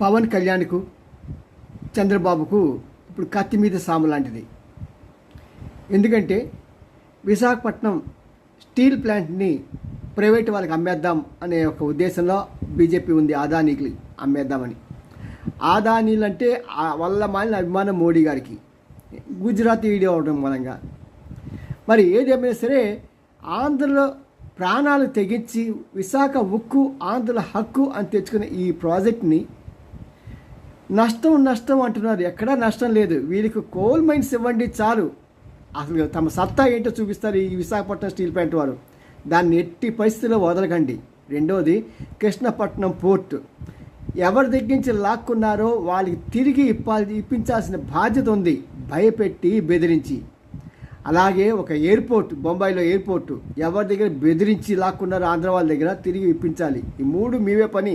పవన్ కళ్యాణ్కు చంద్రబాబుకు ఇప్పుడు కత్తి మీద సాము లాంటిది. ఎందుకంటే విశాఖపట్నం స్టీల్ ప్లాంట్ని ప్రైవేట్ వాళ్ళకి అమ్మేద్దాం అనే ఒక ఉద్దేశంలో బీజేపీ ఉంది. అదానీకి అమ్మేద్దామని. అదానీలు అంటే వల్ల మాలిన అభిమానం మోడీ గారికి, గుజరాత్ వీడియో అవడం మూలంగా. మరి ఏదేమైనా సరే ఆంధ్రలో ప్రాణాలు తెగించి విశాఖ ఉక్కు ఆంధ్రుల హక్కు అని తెచ్చుకునే ఈ ప్రాజెక్ట్ని నష్టం అంటున్నారు. ఎక్కడా నష్టం లేదు. వీరికి కోల్ మైన్స్ ఇవ్వండి చాలు. అసలు తమ సత్తా ఏంటో చూపిస్తారు ఈ విశాఖపట్నం స్టీల్ ప్లాంట్ వారు. దాన్ని ఎట్టి పరిస్థితుల్లో వదలకండి. రెండోది, కృష్ణపట్నం పోర్టు ఎవరి దగ్గర నుంచి లాక్కున్నారో వాళ్ళకి తిరిగి ఇప్పించాల్సిన బాధ్యత ఉంది, భయపెట్టి బెదిరించి. అలాగే ఒక ఎయిర్పోర్ట్, బొంబాయిలో ఎయిర్పోర్టు ఎవరి దగ్గర బెదిరించి లాక్కున్నారో ఆంధ్ర వాళ్ళ దగ్గర తిరిగి ఇప్పించాలి. ఈ మూడు మీవే పని.